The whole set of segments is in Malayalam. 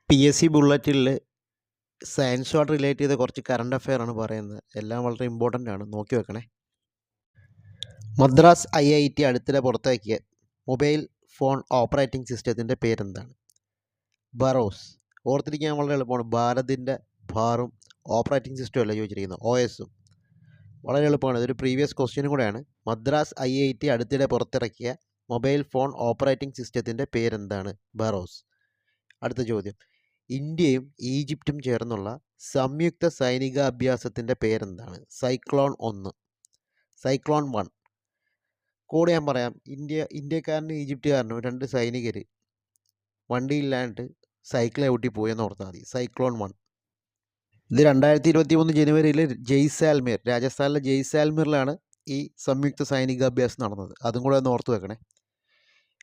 PSC ബുള്ളറ്റിൽ സയൻസുമായിട്ട് റിലേറ്റ് ചെയ്ത കുറച്ച് കറണ്ട് അഫെയർ ആണ് പറയുന്നത്. എല്ലാം വളരെ ഇമ്പോർട്ടൻ്റ് ആണ്, നോക്കി വെക്കണേ. മദ്രാസ് IIT അടുത്തിടെ പുറത്തിറക്കിയ മൊബൈൽ ഫോൺ ഓപ്പറേറ്റിംഗ് സിസ്റ്റത്തിൻ്റെ പേരെന്താണ്? ബറോസ്. ഓർത്തിരിക്കാൻ വളരെ എളുപ്പമാണ്. ഭാരതിൻ്റെ ഭാറും ഓപ്പറേറ്റിംഗ് സിസ്റ്റം അല്ല ചോദിച്ചിരിക്കുന്നത്, OSഉം. വളരെ എളുപ്പമാണ്. ഇതൊരു പ്രീവിയസ് ക്വസ്റ്റ്യനും കൂടെയാണ്. മദ്രാസ് IIT അടുത്തിടെ പുറത്തിറക്കിയ മൊബൈൽ ഫോൺ ഓപ്പറേറ്റിംഗ് സിസ്റ്റത്തിൻ്റെ പേരെന്താണ്? ബറോസ്. അടുത്ത ചോദ്യം, ഇന്ത്യയും ഈജിപ്തും ചേർന്നുള്ള സംയുക്ത സൈനിക അഭ്യാസത്തിൻ്റെ പേരെന്താണ്? Cyclone 1, cyclone 1. കോഡ് ഞാൻ പറയാം. ഇന്ത്യക്കാരനും ഈജിപ്തുകാരനും 2 സൈനികർ വണ്ടിയില്ലാണ്ട് സൈക്കിളെ ഊട്ടി പോയെന്ന് ഓർത്താൽ മതി. സൈക്ലോൺ 1. ഇത് 2023 ജനുവരിയിൽ ജയ്സാൽമീർ, രാജസ്ഥാനിലെ ജയ്സാൽമീറിലാണ് ഈ സംയുക്ത സൈനികാഭ്യാസം നടന്നത്. അതും കൂടെ ഒന്ന് ഓർത്ത് വെക്കണേ.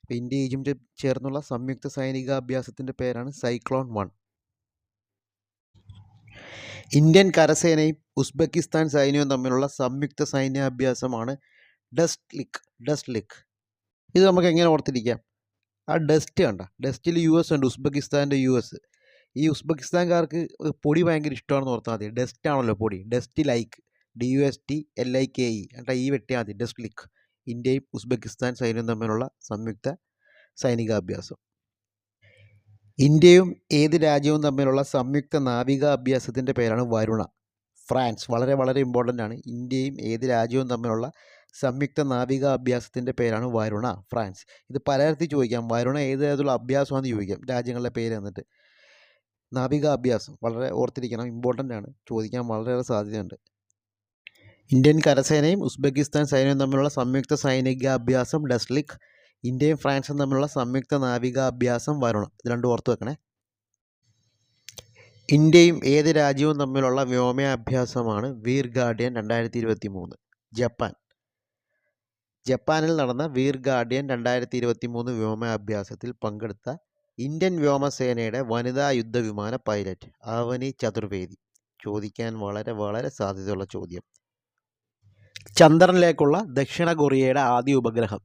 അപ്പോൾ ഇന്ത്യ ഈജിപ്തും ചേർന്നുള്ള സംയുക്ത സൈനികാഭ്യാസത്തിൻ്റെ പേരാണ് സൈക്ലോൺ 1. ഇന്ത്യൻ കരസേനയും ഉസ്ബെക്കിസ്ഥാൻ സൈന്യവും തമ്മിലുള്ള സംയുക്ത സൈന്യാഭ്യാസമാണ് ഡസ്റ്റ് ലിക്. ഇത് നമുക്ക് എങ്ങനെ ഓർത്തിരിക്കാം? ആ ഡസ്റ്റ് കണ്ട, ഡസ്റ്റിൽ US ഉണ്ട്, ഉസ്ബെക്കിസ്ഥാൻ്റെ US. ഈ ഉസ്ബെക്കിസ്ഥാൻകാർക്ക് പൊടി ഭയങ്കര ഇഷ്ടമാണെന്ന് ഓർത്താൽ മതി. ഡസ്റ്റ് ആണല്ലോ പൊടി. ഡസ്റ്റ് ലൈക്ക്, DUSTLIKE എന്നിട്ട് ഈ വെട്ടിയാൽ മതി. ഡസ്റ്റ് ലിക്. ഇന്ത്യയും ഉസ്ബെക്കിസ്ഥാൻ സൈന്യവും തമ്മിലുള്ള സംയുക്ത സൈനികാഭ്യാസം. ഇന്ത്യയും ഏത് രാജ്യവും തമ്മിലുള്ള സംയുക്ത നാവിക അഭ്യാസത്തിൻ്റെ പേരാണ് വരുണ. ഫ്രാൻസ്. വളരെ വളരെ ഇമ്പോർട്ടൻ്റ് ആണ്. ഇന്ത്യയും ഏത് രാജ്യവും തമ്മിലുള്ള സംയുക്ത നാവിക അഭ്യാസത്തിൻ്റെ പേരാണ് വരുണ, ഫ്രാൻസ്. ഇത് പലതരത്തിൽ ചോദിക്കാം. വരുണ ഏത് തരത്തിലുള്ള അഭ്യാസമാണെന്ന് ചോദിക്കാം, രാജ്യങ്ങളുടെ പേര് എന്നിട്ട്. നാവിക അഭ്യാസം വളരെ ഓർത്തിരിക്കണം, ഇമ്പോർട്ടൻ്റ് ആണ്, ചോദിക്കാൻ വളരെയേറെ സാധ്യതയുണ്ട്. ഇന്ത്യൻ കരസേനയും ഉസ്ബെക്കിസ്ഥാൻ സൈന്യവും തമ്മിലുള്ള സംയുക്ത സൈനിക അഭ്യാസം ഡസ്റ്റ് ലിക്. ഇന്ത്യയും ഫ്രാൻസും തമ്മിലുള്ള സംയുക്ത നാവിക അഭ്യാസം വരുണ. ഇത് രണ്ടും ഓർത്ത് വെക്കണേ. ഇന്ത്യയും ഏത് രാജ്യവും തമ്മിലുള്ള വ്യോമാഭ്യാസമാണ് വീർ ഗാർഡിയൻ 2023? ജപ്പാനിൽ നടന്ന വീർ ഗാർഡിയൻ 2023 വ്യോമാഭ്യാസത്തിൽ പങ്കെടുത്ത ഇന്ത്യൻ വ്യോമസേനയുടെ വനിതാ യുദ്ധവിമാന പൈലറ്റ് അവനി ചതുർവേദി. ചോദിക്കാൻ വളരെ വളരെ സാധ്യതയുള്ള ചോദ്യം. ചന്ദ്രനിലേക്കുള്ള ദക്ഷിണ കൊറിയയുടെ ആദ്യ ഉപഗ്രഹം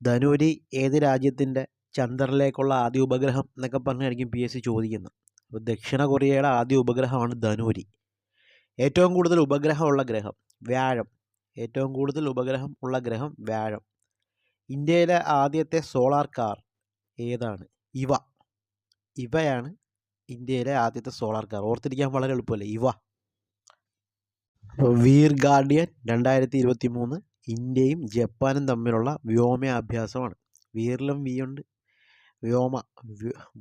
ധനൂരി ഏത് രാജ്യത്തിൻ്റെ ചന്ദ്രനിലേക്കുള്ള ആദ്യ ഉപഗ്രഹം എന്നൊക്കെ പറഞ്ഞായിരിക്കും PSC ചോദിക്കുന്നത്. അപ്പോൾ ദക്ഷിണ കൊറിയയുടെ ആദ്യ ഉപഗ്രഹമാണ് ധനൂരി. ഏറ്റവും കൂടുതൽ ഉപഗ്രഹമുള്ള ഗ്രഹം വ്യാഴം. ഏറ്റവും കൂടുതൽ ഉപഗ്രഹം ഉള്ള ഗ്രഹം വ്യാഴം. ഇന്ത്യയിലെ ആദ്യത്തെ സോളാർ കാർ ഏതാണ്? ഇവയാണ് ഇന്ത്യയിലെ ആദ്യത്തെ സോളാർ കാർ. ഓർത്തിരിക്കാൻ വളരെ എളുപ്പമല്ലേ, ഇവ. അപ്പോൾ വീർ ഗാർഡിയൻ 2023 ഇന്ത്യയും ജപ്പാനും തമ്മിലുള്ള വ്യോമാഭ്യാസമാണ്. വീറിലും വി ഉണ്ട്,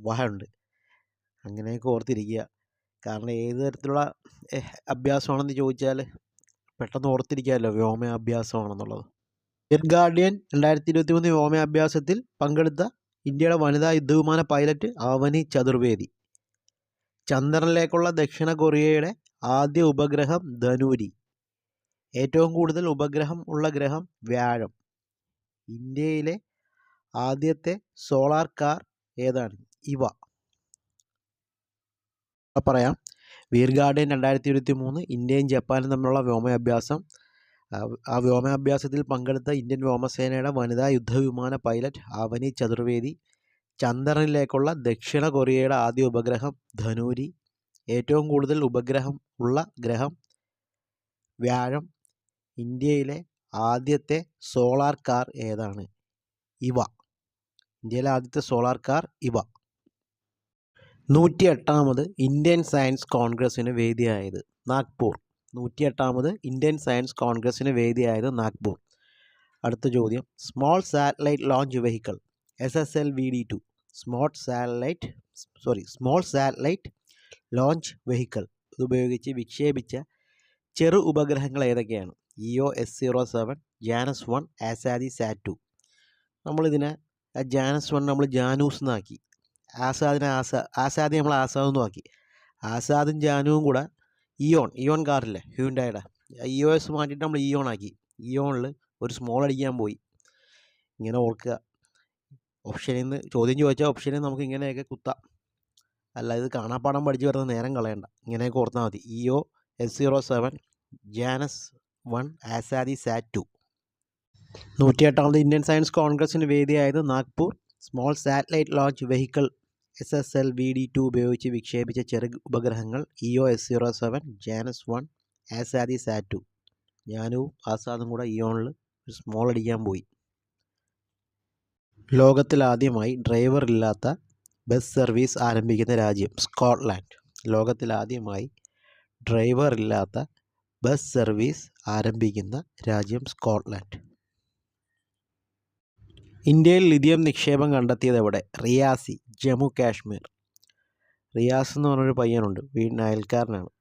വ ഉണ്ട്. അങ്ങനെയൊക്കെ ഓർത്തിരിക്കുക. കാരണം ഏത് തരത്തിലുള്ള അഭ്യാസമാണെന്ന് ചോദിച്ചാൽ പെട്ടെന്ന് ഓർത്തിരിക്കാമല്ലോ വ്യോമാഭ്യാസമാണെന്നുള്ളത്. വീർ ഗാർഡിയൻ 2023 വ്യോമാഭ്യാസത്തിൽ പങ്കെടുത്ത ഇന്ത്യയുടെ വനിതാ യുദ്ധവിമാന പൈലറ്റ് അവനി ചതുർവേദി. ചന്ദ്രനിലേക്കുള്ള ദക്ഷിണ കൊറിയയുടെ ആദ്യ ഉപഗ്രഹം ധനൂരി. ഏറ്റവും കൂടുതൽ ഉപഗ്രഹം ഉള്ള ഗ്രഹം വ്യാഴം. ഇന്ത്യയിലെ ആദ്യത്തെ സോളാർ കാർ ഏതാണ്? ഇവ. പറയാം. വീർ ഗാർഡിയൻ 2023 ഇന്ത്യയും ജപ്പാനും തമ്മിലുള്ള വ്യോമാഭ്യാസം. ആ വ്യോമാഭ്യാസത്തിൽ പങ്കെടുത്ത ഇന്ത്യൻ വ്യോമസേനയുടെ വനിതാ യുദ്ധവിമാന പൈലറ്റ് അവനി ചതുർവേദി. ചന്ദ്രനിലേക്കുള്ള ദക്ഷിണ കൊറിയയുടെ ആദ്യ ഉപഗ്രഹം ധനൂരി. ഏറ്റവും കൂടുതൽ ഉപഗ്രഹം ഉള്ള ഗ്രഹം വ്യാഴം. ഇന്ത്യയിലെ ആദ്യത്തെ സോളാർ കാർ ഏതാണ്? ഇവ. ഇന്ത്യയിലെ ആദ്യത്തെ സോളാർ കാർ ഇവ. 108ാമത് ഇന്ത്യൻ സയൻസ് കോൺഗ്രസ്സിന് വേദിയായത് നാഗ്പൂർ. 108ാമത് ഇന്ത്യൻ സയൻസ് കോൺഗ്രസ്സിന് വേദിയായത് നാഗ്പൂർ. അടുത്ത ചോദ്യം, small satellite launch vehicle SSLVD-2. Small satellite launch vehicle ഇതുപയോഗിച്ച് വിക്ഷേപിച്ച ചെറു ഉപഗ്രഹങ്ങൾ ഏതൊക്കെയാണ്? EO S07, Janus 1, Azadi SAT-2. നമ്മളിതിനെ ജാനസ് 1 നമ്മൾ ജാനൂസ് എന്നാക്കി, ആസാദി നമ്മൾ ആസാദ് എന്നും ആക്കി. ആസാദും ജാനുവും കൂടെ ഇയോൺ കാറില്ലേ ഹ്യൂണ്ടായുടെ, EOS മാറ്റിയിട്ട് നമ്മൾ ഇയോൺ ആക്കി. ഇയോണിൽ ഒരു സ്മോൾ അടിക്കാൻ പോയി. ഇങ്ങനെ ഓർക്കുക. ഓപ്ഷനിൽ നിന്ന് ചോദ്യം ചോദിച്ചാൽ ഓപ്ഷനിൽ നമുക്ക് ഇങ്ങനെയൊക്കെ കുത്താം. അല്ല, ഇത് കാണാപ്പാടം പഠിച്ച് വരുന്ന നേരം കളയണ്ട, ഇങ്ങനെയൊക്കെ ഓർത്താൽ മതി. EO S07, Janus 1, Azadi SAT-2. 108ാമത് ഇന്ത്യൻ സയൻസ് കോൺഗ്രസ്സിന് വേദിയായത് Nagpur. Small satellite launch vehicle SSLVD-2 ഉപയോഗിച്ച് വിക്ഷേപിച്ച ചെറു ഉപഗ്രഹങ്ങൾ EOS-07, JANUS-1, ASADI-SAT-2. ഞാനും ആസാദും കൂടെ ഇയോണിൽ ഒരു സ്മോൾ അടിക്കാൻ പോയി. ലോകത്തിലാദ്യമായി ഡ്രൈവറില്ലാത്ത ബസ് സർവീസ് ആരംഭിക്കുന്ന രാജ്യം സ്കോട്ട്ലാൻഡ്. ലോകത്തിലാദ്യമായി ഡ്രൈവറില്ലാത്ത ബസ് സർവീസ് ആരംഭിക്കുന്ന രാജ്യം സ്കോട്ട്ലാൻഡ്. ഇന്ത്യയിൽ ലിഥിയം നിക്ഷേപം കണ്ടെത്തിയത് എവിടെ? റിയാസി, ജമ്മു കാശ്മീർ. റിയാസ് എന്ന് പറഞ്ഞൊരു പയ്യനുണ്ട്, വീടിന് അയൽക്കാരനാണ്.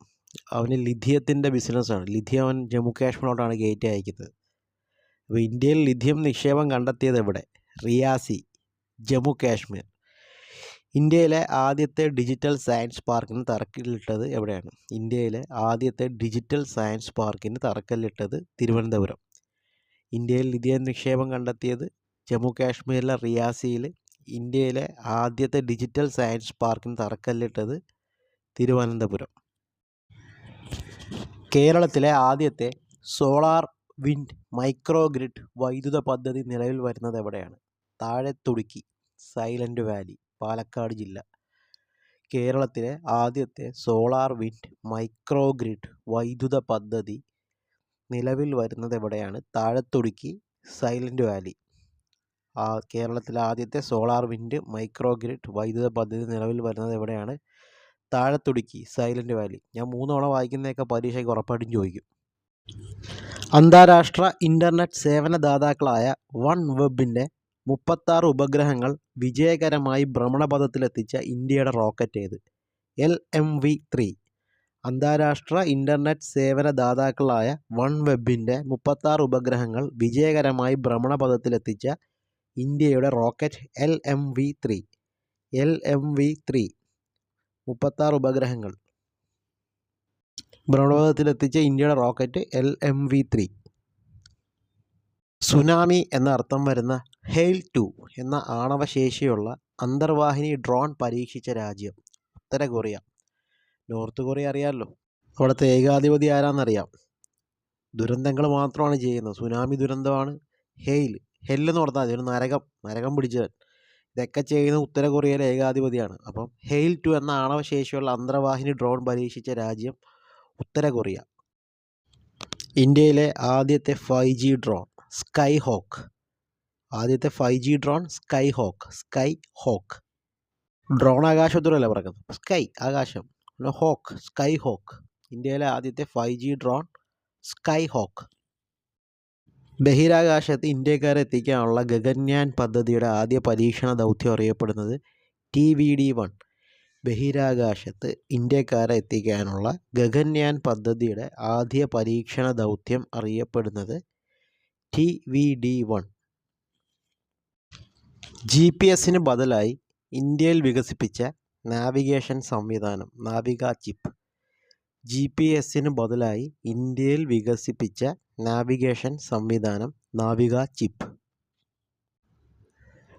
അവന് ലിഥിയത്തിൻ്റെ ബിസിനസ്സാണ്. ലിഥിയം അവൻ ജമ്മു കാശ്മീരിലോട്ടാണ് കയറ്റി അയക്കുന്നത്. അപ്പോൾ ഇന്ത്യയിൽ ലിഥിയം നിക്ഷേപം കണ്ടെത്തിയത് എവിടെ? റിയാസി, ജമ്മു കാശ്മീർ. ഇന്ത്യയിലെ ആദ്യത്തെ ഡിജിറ്റൽ സയൻസ് പാർക്കിന് തറക്കല്ലിട്ടത് എവിടെയാണ്? ഇന്ത്യയിലെ ആദ്യത്തെ ഡിജിറ്റൽ സയൻസ് പാർക്കിന് തറക്കല്ലിട്ടത് തിരുവനന്തപുരം. ഇന്ത്യയിൽ ലിഥിയം നിക്ഷേപം കണ്ടെത്തിയത് ജമ്മു കാശ്മീരിലെ റിയാസിയിൽ. ഇന്ത്യയിലെ ആദ്യത്തെ ഡിജിറ്റൽ സയൻസ് പാർക്കിന് തറക്കല്ലിട്ടത് തിരുവനന്തപുരം. കേരളത്തിലെ ആദ്യത്തെ സോളാർ വിൻഡ് മൈക്രോഗ്രിഡ് വൈദ്യുത പദ്ധതി നിലവിൽ വരുന്നത് എവിടെയാണ്? താഴെത്തുടുക്കി, സൈലന്റ് വാലി, പാലക്കാട് ജില്ല. കേരളത്തിലെ ആദ്യത്തെ സോളാർ വിൻഡ് മൈക്രോഗ്രിഡ് വൈദ്യുത പദ്ധതി നിലവിൽ വരുന്നത് എവിടെയാണ്? താഴെത്തുടുക്കി, സൈലന്റ് വാലി. കേരളത്തിലെ ആദ്യത്തെ സോളാർ വിൻഡ് മൈക്രോഗ്രിഡ് വൈദ്യുത പദ്ധതി നിലവിൽ വരുന്നത് എവിടെയാണ്? താഴെത്തുടുക്കി, സൈലന്റ് വാലി. ഞാൻ 3 തവണ വായിക്കുന്നതൊക്കെ പരീക്ഷയ്ക്ക് ഉറപ്പായിട്ടും ചോദിക്കും. അന്താരാഷ്ട്ര ഇൻ്റർനെറ്റ് സേവനദാതാക്കളായ വൺ വെബിൻ്റെ 36 ഉപഗ്രഹങ്ങൾ വിജയകരമായി ഭ്രമണപഥത്തിലെത്തിച്ച ഇന്ത്യയുടെ റോക്കറ്റ് ഏത്? LMV-3. അന്താരാഷ്ട്ര ഇൻ്റർനെറ്റ് സേവനദാതാക്കളായ വൺ വെബിൻ്റെ 36 ഉപഗ്രഹങ്ങൾ വിജയകരമായി ഭ്രമണപഥത്തിലെത്തിച്ച ഇന്ത്യയുടെ റോക്കറ്റ് LMV-3. LMV-3 36 ഉപഗ്രഹങ്ങൾ ഭ്രമണപഥത്തിലെത്തിച്ച ഇന്ത്യയുടെ റോക്കറ്റ് LMV-3. സുനാമി എന്ന അർത്ഥം വരുന്ന ഹെയിൽ 2 എന്ന ആണവശേഷിയുള്ള അന്തർവാഹിനി ഡ്രോൺ പരീക്ഷിച്ച രാജ്യം? ഉത്തര കൊറിയ. നോർത്ത് കൊറിയ അറിയാമല്ലോ, അവിടുത്തെ ഏകാധിപതി ആരാന്നറിയാം. ദുരന്തങ്ങൾ മാത്രമാണ് ചെയ്യുന്നത്. സുനാമി ദുരന്തമാണ്. ഹെല്ലെന്ന് പറഞ്ഞാൽ ഒരു നരകം പിടിച്ചവൻ. ഇതൊക്കെ ചെയ്യുന്ന ഉത്തര കൊറിയയിലെ ഏകാധിപതിയാണ്. അപ്പം ഹെയിൽ 2 എന്ന ആണവശേഷിയുള്ള അന്തർവാഹിനി ഡ്രോൺ പരീക്ഷിച്ച രാജ്യം ഉത്തര കൊറിയ. ഇന്ത്യയിലെ ആദ്യത്തെ 5G ഡ്രോൺ സ്കൈ ഹോക്ക്. ആദ്യത്തെ 5G drone Sky Hawk. Drone ആകാശത്തിലല്ല പറക്കുന്നത്. സ്കൈ ആകാശം, ഹോക്ക് സ്കൈ ഹോക്ക്. ഇന്ത്യയിലെ ആദ്യത്തെ 5G ഡ്രോൺ സ്കൈ ഹോക്ക്. ബഹിരാകാശത്ത് ഇന്ത്യക്കാരെ എത്തിക്കാനുള്ള ഗഗൻയാൻ പദ്ധതിയുടെ ആദ്യ പരീക്ഷണ ദൗത്യം അറിയപ്പെടുന്നത് TVD-1. ബഹിരാകാശത്ത് ഇന്ത്യക്കാരെ എത്തിക്കാനുള്ള ഗഗൻയാൻ പദ്ധതിയുടെ ആദ്യ പരീക്ഷണ ദൗത്യം അറിയപ്പെടുന്നത് TVD-1. GPS-ന് ബദലായി ഇന്ത്യയിൽ വികസിപ്പിച്ച നാവിഗേഷൻ സംവിധാനം നാവിക ചിപ്പ്. GPS-ന് ബദലായി ഇന്ത്യയിൽ വികസിപ്പിച്ച നാവിഗേഷൻ സംവിധാനം നാവിക ചിപ്പ്.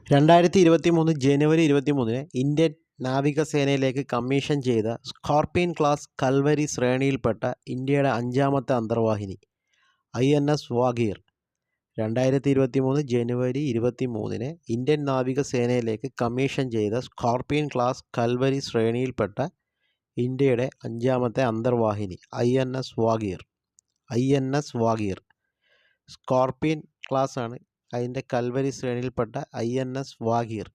2023 ജനുവരി 23 ഇന്ത്യൻ നാവികസേനയിലേക്ക് കമ്മീഷൻ ചെയ്ത സ്കോർപിയൻ ക്ലാസ് കൽവരി ശ്രേണിയിൽപ്പെട്ട ഇന്ത്യയുടെ 5ാമത്തെ അന്തർവാഹിനി INS വാഗീർ. 2023 ജനുവരി 23 ഇന്ത്യൻ നാവികസേനയിലേക്ക് കമ്മീഷൻ ചെയ്ത സ്കോർപിയൻ ക്ലാസ് കൽവരി ശ്രേണിയിൽപ്പെട്ട ഇന്ത്യയുടെ 5ാമത്തെ അന്തർവാഹിനി INS വാഗീർ. സ്കോർപിയൻ ക്ലാസ് ആണ്, അതിൻ്റെ കൽവരി ശ്രേണിയിൽപ്പെട്ട INS Vagir.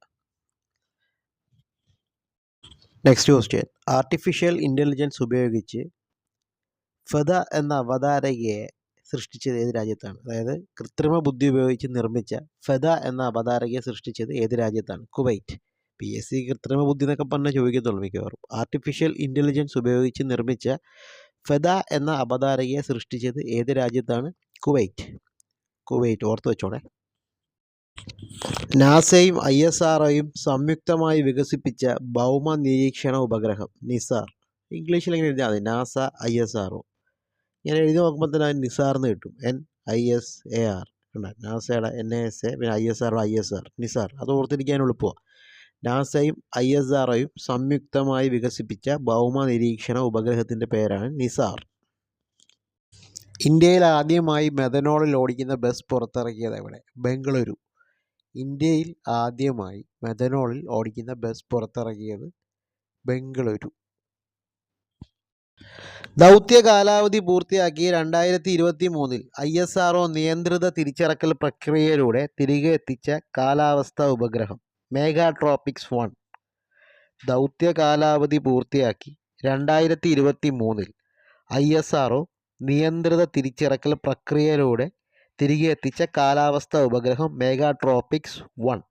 Next question. Artificial intelligence ഉപയോഗിച്ച് ഫെദ എന്ന അവതാരകയെ സൃഷ്ടിച്ചത് ഏത് രാജ്യത്താണ്? അതായത് കൃത്രിമ ബുദ്ധി ഉപയോഗിച്ച് നിർമ്മിച്ച ഫെദ എന്ന അവതാരകയെ സൃഷ്ടിച്ചത് ഏത് രാജ്യത്താണ്? കുവൈറ്റ്. PSC കൃത്രിമ ബുദ്ധി എന്നൊക്കെ പറഞ്ഞാൽ ചോദിക്കത്തുള്ളൂ മിക്കവാറും. ആർട്ടിഫിഷ്യൽ ഇൻ്റലിജൻസ് ഉപയോഗിച്ച് നിർമ്മിച്ച ഫെദ എന്ന അവതാരകയെ സൃഷ്ടിച്ചത് ഏത് രാജ്യത്താണ്? കുവൈറ്റ്. ഓർത്ത് വെച്ചോണേ. നാസയും ISROയും സംയുക്തമായി വികസിപ്പിച്ച ഭൗമ നിരീക്ഷണ ഉപഗ്രഹം നിസാർ. ഇംഗ്ലീഷിൽ എങ്ങനെ എഴുതിയാൽ മതി? NASA ISRO. ഞാൻ എഴുതി നോക്കുമ്പോൾ തന്നെ അതിന് നിസാർ എന്ന് കിട്ടും. NISAR. നാസയുടെ NASA, പിന്നെ ISR നിസാർ. അത് ഓർത്തിരിക്കാൻ എളുപ്പമാണ്. നാസയും ISROയും സംയുക്തമായി വികസിപ്പിച്ച ഭൗമ നിരീക്ഷണ ഉപഗ്രഹത്തിൻ്റെ പേരാണ് നിസാർ. ഇന്ത്യയിൽ ആദ്യമായി മെഥനോളിൽ ഓടിക്കുന്ന ബസ് പുറത്തിറക്കിയത് എവിടെ? ബംഗളൂരു. ഇന്ത്യയിൽ ആദ്യമായി മെഥനോളിൽ ഓടിക്കുന്ന ബസ് പുറത്തിറങ്ങിയത് ബംഗളൂരു. ദൗത്യ കാലാവധി പൂർത്തിയാക്കി 2023 ISRO നിയന്ത്രിത തിരിച്ചിറക്കൽ പ്രക്രിയയിലൂടെ തിരികെ എത്തിച്ച കാലാവസ്ഥാ ഉപഗ്രഹം മെഗാട്രോപിക്സ് 1. ദൗത്യ കാലാവധി പൂർത്തിയാക്കി 2023 ISRO നിയന്ത്രിത തിരിച്ചിറക്കൽ പ്രക്രിയയിലൂടെ തിരികെ എത്തിച്ച കാലാവസ്ഥാ ഉപഗ്രഹം മെഗാട്രോപിക്സ് 1.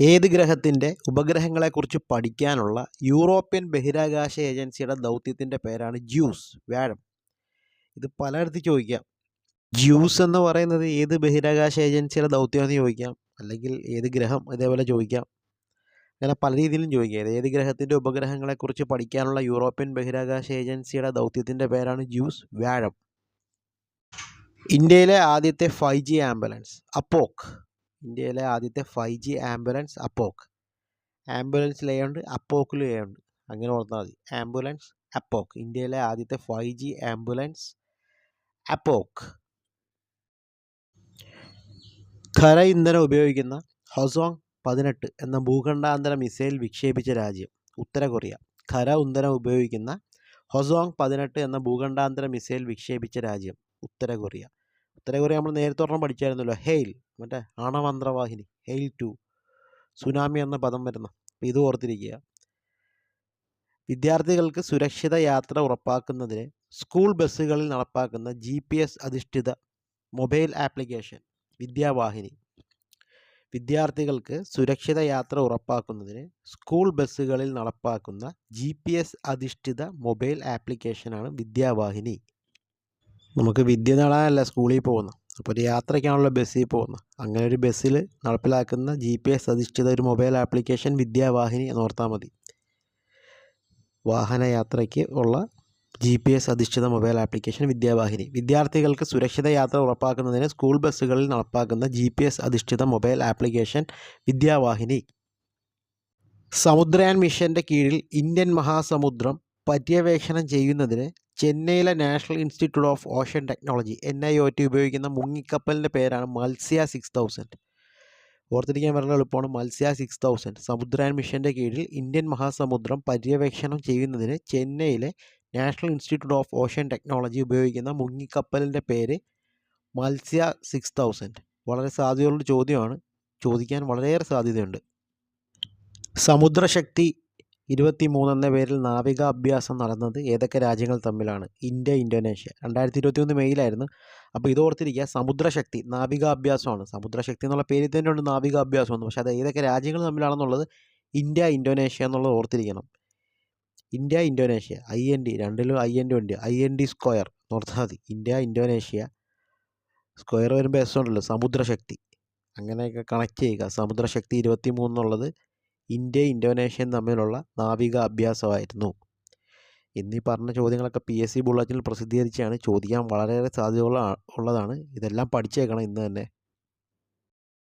ഏത് ഗ്രഹത്തിൻ്റെ ഉപഗ്രഹങ്ങളെക്കുറിച്ച് പഠിക്കാനുള്ള യൂറോപ്യൻ ബഹിരാകാശ ഏജൻസിയുടെ ദൗത്യത്തിൻ്റെ പേരാണ് ജ്യൂസ്, വ്യാഴം. ഇത് പലയിടത്ത് ചോദിക്കാം. ജ്യൂസ് എന്ന് പറയുന്നത് ഏത് ബഹിരാകാശ ഏജൻസിയുടെ ദൗത്യമാണെന്ന് ചോദിക്കാം, അല്ലെങ്കിൽ ഏത് ഗ്രഹം, ഇതേപോലെ ചോദിക്കാം. അങ്ങനെ പല രീതിയിലും ചോദിക്കാം. ഏത് ഗ്രഹത്തിൻ്റെ ഉപഗ്രഹങ്ങളെക്കുറിച്ച് പഠിക്കാനുള്ള യൂറോപ്യൻ ബഹിരാകാശ ഏജൻസിയുടെ ദൗത്യത്തിൻ്റെ പേരാണ് ജ്യൂസ്, വ്യാഴം. ഇന്ത്യയിലെ ആദ്യത്തെ 5G ആംബുലൻസ് അപ്പോക്. ഇന്ത്യയിലെ ആദ്യത്തെ 5G ആംബുലൻസ് അപ്പോക്. ആംബുലൻസിൽ ഏയുണ്ട്, അപ്പോക്കിൽ ഏയുണ്ട്, അങ്ങനെ ഓർത്താൽ മതി. ആംബുലൻസ് അപ്പോക്. ഇന്ത്യയിലെ ആദ്യത്തെ 5G ആംബുലൻസ് അപ്പോക്. ഖര ഇന്ധനം ഉപയോഗിക്കുന്ന ഹൊസോങ് 18 എന്ന ഭൂഖണ്ഡാന്തര മിസൈൽ വിക്ഷേപിച്ച രാജ്യം ഉത്തര കൊറിയ. ഖര ഇന്ധനം ഉപയോഗിക്കുന്ന ഹൊസോങ് 18 എന്ന ഭൂഖണ്ഡാന്തര മിസൈൽ വിക്ഷേപിച്ച രാജ്യം ഉത്തര കൊറിയ. ഉത്തര കൊറിയ നമ്മൾ നേരത്തെ ഒരെണ്ണം പഠിച്ചായിരുന്നല്ലോ, ഹെയിൽ, മറ്റേ ആണവമന്ത്രവാഹിനി, ഹെയിൽ 2, സുനാമി എന്ന പദം വരുന്ന. അപ്പോൾ ഇത് ഓർത്തിരിക്കുക. വിദ്യാർത്ഥികൾക്ക് സുരക്ഷിത യാത്ര ഉറപ്പാക്കുന്നതിന് സ്കൂൾ ബസ്സുകളിൽ നടപ്പാക്കുന്ന GPS അധിഷ്ഠിത മൊബൈൽ ആപ്ലിക്കേഷൻ വിദ്യാവാഹിനി. വിദ്യാർത്ഥികൾക്ക് സുരക്ഷിത യാത്ര ഉറപ്പാക്കുന്നതിന് സ്കൂൾ ബസ്സുകളിൽ നടപ്പാക്കുന്ന GPS അധിഷ്ഠിത മൊബൈൽ ആപ്ലിക്കേഷനാണ് വിദ്യാവാഹിനി. നമുക്ക് വിദ്യ നേടാനല്ല സ്കൂളിൽ പോകുന്നത്, അപ്പോൾ ഒരു യാത്രയ്ക്കാണല്ലോ ബസ്സിൽ പോകുന്നത്. അങ്ങനെ ഒരു ബസ്സിൽ നടപ്പിലാക്കുന്ന GPS അധിഷ്ഠിത ഒരു മൊബൈൽ ആപ്ലിക്കേഷൻ വിദ്യാവാഹിനി എന്നോർത്താൽ മതി. വാഹനയാത്രയ്ക്ക് ഉള്ള GPS അധിഷ്ഠിത മൊബൈൽ ആപ്ലിക്കേഷൻ വിദ്യാവാഹിനി. വിദ്യാർത്ഥികൾക്ക് സുരക്ഷിത യാത്ര ഉറപ്പാക്കുന്നതിന് സ്കൂൾ ബസ്സുകളിൽ നടപ്പാക്കുന്ന GPS അധിഷ്ഠിത മൊബൈൽ ആപ്ലിക്കേഷൻ വിദ്യാവാഹിനി. സമുദ്രയാൻ മിഷൻ്റെ കീഴിൽ ഇന്ത്യൻ മഹാസമുദ്രം പര്യവേക്ഷണം ചെയ്യുന്നതിന് ചെന്നൈയിലെ national institute of ocean technology NIOT ഉപയോഗിക്കുന്ന മുങ്ങിക്കപ്പലിൻ്റെ പേരാണ് മത്സ്യ 6000. ഓർത്തിരിക്കാൻ വളരെ എളുപ്പമാണ്. മത്സ്യ 6000. സമുദ്രയാൻ മിഷൻ്റെ കീഴിൽ ഇന്ത്യൻ മഹാസമുദ്രം പര്യവേക്ഷണം ചെയ്യുന്നതിന് ചെന്നൈയിലെ national institute of ocean technology ഉപയോഗിക്കുന്ന മുങ്ങിക്കപ്പലിൻ്റെ പേര് മത്സ്യ 6000. വളരെ സാധ്യതയുള്ള ചോദ്യമാണ്, ചോദിക്കാൻ വളരെയേറെ സാധ്യതയുണ്ട്. സമുദ്രശക്തി 23 എന്ന പേരിൽ നാവിക അഭ്യാസം നടന്നത് ഏതൊക്കെ രാജ്യങ്ങൾ തമ്മിലാണ്? India, Indonesia. 2021 മെയ്യിലായിരുന്നു. അപ്പോൾ ഇത് ഓർത്തിരിക്കുക, സമുദ്രശക്തി നാവികാഭ്യാസമാണ്. സമുദ്രശക്തി എന്നുള്ള പേരിൽ തന്നെ ഉണ്ട് നാവികാഭ്യാസമെന്ന്. പക്ഷേ അത് ഏതൊക്കെ രാജ്യങ്ങൾ തമ്മിലാണെന്നുള്ളത് ഇന്ത്യ, ഇന്തോനേഷ്യ എന്നുള്ളത് ഓർത്തിരിക്കണം. India, Indonesia. IND, രണ്ടിലും IND ഉണ്ട്. IND സ്ക്വയർ ഓർത്താൽ മതി. India, Indonesia. സ്ക്വയർ വരുമ്പോൾ S ഉണ്ടല്ലോ, സമുദ്രശക്തി. അങ്ങനെയൊക്കെ കണക്ട് ചെയ്യുക. സമുദ്രശക്തി 23 എന്നുള്ളത് ഇന്ത്യയും ഇന്തോനേഷ്യയും തമ്മിലുള്ള നാവിക അഭ്യാസമായിരുന്നു. എന്നീ പറഞ്ഞ ചോദ്യങ്ങളൊക്കെ PSC ബുള്ളറ്റിനിൽ പ്രസിദ്ധീകരിച്ചാണ്. ചോദിക്കാൻ വളരെയേറെ സാധ്യതയുള്ളതാണ്. ഇതെല്ലാം പഠിച്ചേക്കണം ഇന്ന് തന്നെ.